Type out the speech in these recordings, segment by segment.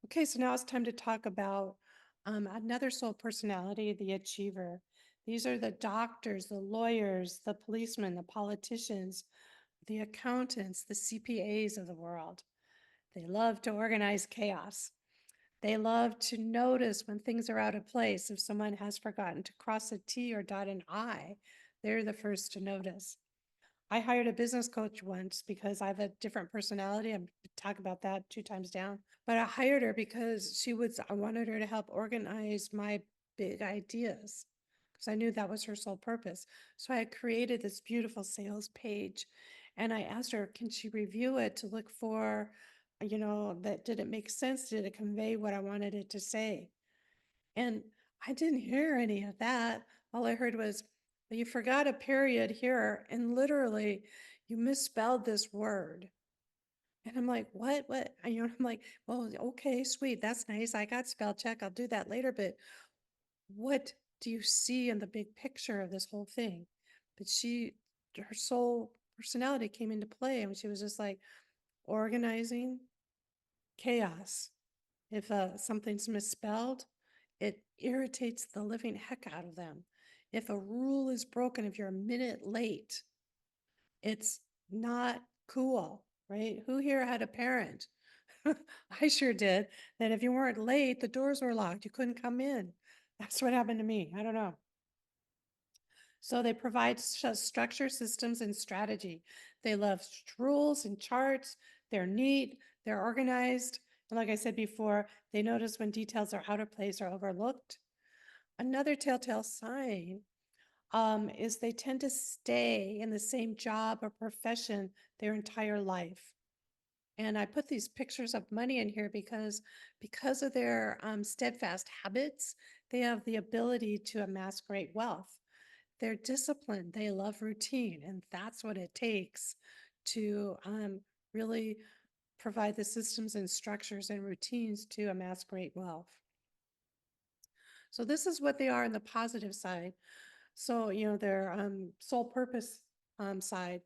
Okay, so now it's time to talk about another soul personality, the achiever. These are the doctors, the lawyers, the policemen, the politicians, the accountants, the CPAs of the world. They love to organize chaos. They love to notice when things are out of place. If someone has forgotten to cross a T or dot an I, they're the first to notice. I hired a business coach once because I have a different personality. I'm talk about that two times down. But I hired her because I wanted her to help organize my big ideas because I knew that was her sole purpose. So I had created this beautiful sales page and I asked her, can she review it to look for, that did it make sense? Did it convey what I wanted it to say? And I didn't hear any of that. All I heard was, "Well, you forgot a period here, and literally, you misspelled this word." And I'm like, "What? What?" I'm like, "Well, okay, sweet. That's nice. I got spell check. I'll do that later. But what do you see in the big picture of this whole thing?" But her soul personality came into play, and she was just like, organizing chaos. If something's misspelled, it irritates the living heck out of them. If a rule is broken, if you're a minute late, it's not cool, right? Who here had a parent? I sure did. That if you weren't late, the doors were locked. You couldn't come in. That's what happened to me. I don't know. So they provide structure, systems, and strategy. They love rules and charts. They're neat. They're organized. And like I said before, they notice when details are out of place or overlooked. Another telltale sign is they tend to stay in the same job or profession their entire life. And I put these pictures of money in here because of their steadfast habits, they have the ability to amass great wealth. They're disciplined, they love routine, and that's what it takes to really provide the systems and structures and routines to amass great wealth. So this is what they are on the positive side. So, their sole purpose side.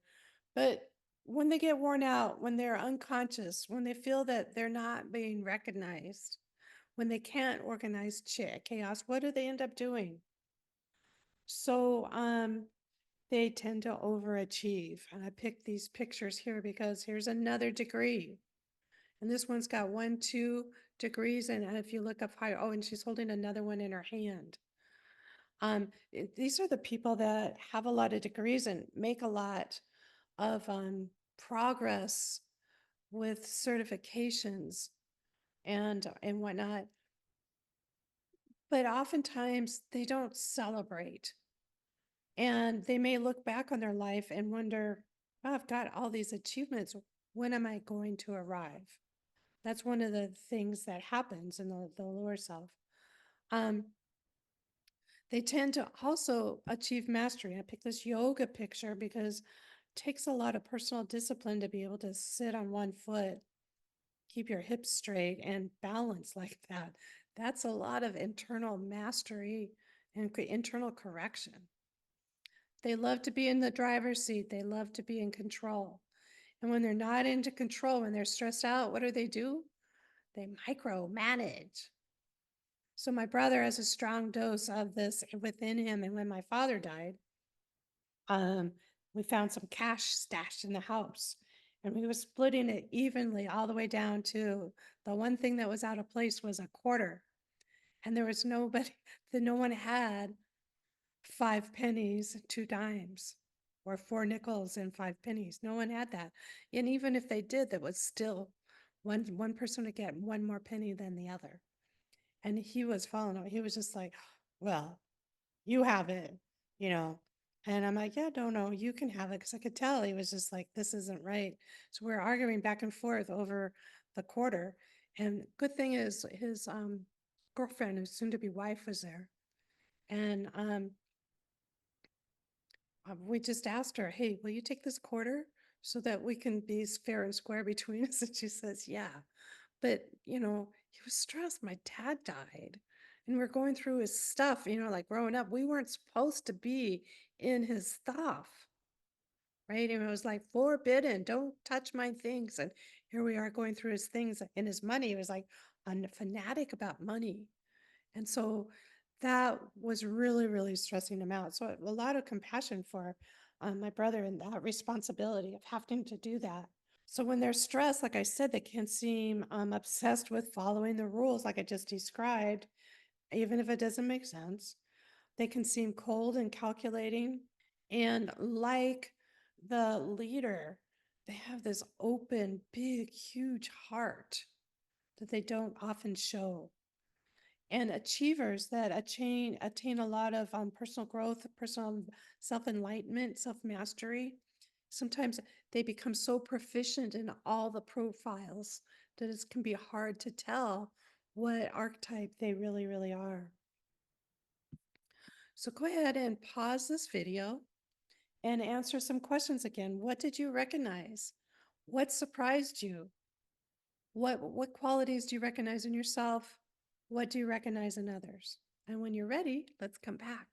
But when they get worn out, when they're unconscious, when they feel that they're not being recognized, when they can't organize chaos, what do they end up doing? So, they tend to overachieve. And I picked these pictures here because here's another degree. And this one's got 1, 2 degrees. And if you look up higher, oh, and she's holding another one in her hand. These are the people that have a lot of degrees and make a lot of progress with certifications and whatnot. But oftentimes they don't celebrate. And they may look back on their life and wonder, oh, I've got all these achievements. When am I going to arrive? That's one of the things that happens in the lower self. Um, they tend to also achieve mastery. I picked this yoga picture because it takes a lot of personal discipline to be able to sit on one foot, keep your hips straight, and balance like that. That's a lot of internal mastery and internal correction. They love to be in the driver's seat. They love to be in control. And when they're not into control, when they're stressed out, what do? They micromanage. So my brother has a strong dose of this within him. And when my father died, um, we found some cash stashed in the house. And we were splitting it evenly all the way down to the one thing that was out of place was a quarter. And there was nobody, that no one had 5 pennies and 2 dimes or 4 nickels and 5 pennies. No one had that. And even if they did, that was still one person would get one more penny than the other. And he was following up. He was just like, well, you have it, you know. And I'm like, yeah, no, you can have it. Cause I could tell he was just like, this isn't right. So we are arguing back and forth over the quarter. And good thing is his girlfriend, who's soon to be wife, was there. And we just asked her, hey, will you take this quarter so that we can be fair and square between us? And she says, yeah. But, he was stressed. My dad died. And we're going through his stuff, like growing up. We weren't supposed to be in his stuff, right? And it was like forbidden, don't touch my things. And Here we are going through his things and his money. He was like a fanatic about money. And so that was really, really stressing him out. So a lot of compassion for my brother and that responsibility of having to do that. So when they're stressed, like I said, they can seem obsessed with following the rules, like I just described, even if it doesn't make sense. They can seem cold and calculating. And like the leader, they have this open, big, huge heart that they don't often show. And achievers that attain a lot of personal growth, personal self-enlightenment, self-mastery. Sometimes they become so proficient in all the profiles that it can be hard to tell what archetype they really, really are. So go ahead and pause this video and answer some questions again. What did you recognize? What surprised you? What qualities do you recognize in yourself? What do you recognize in others? And when you're ready, let's come back.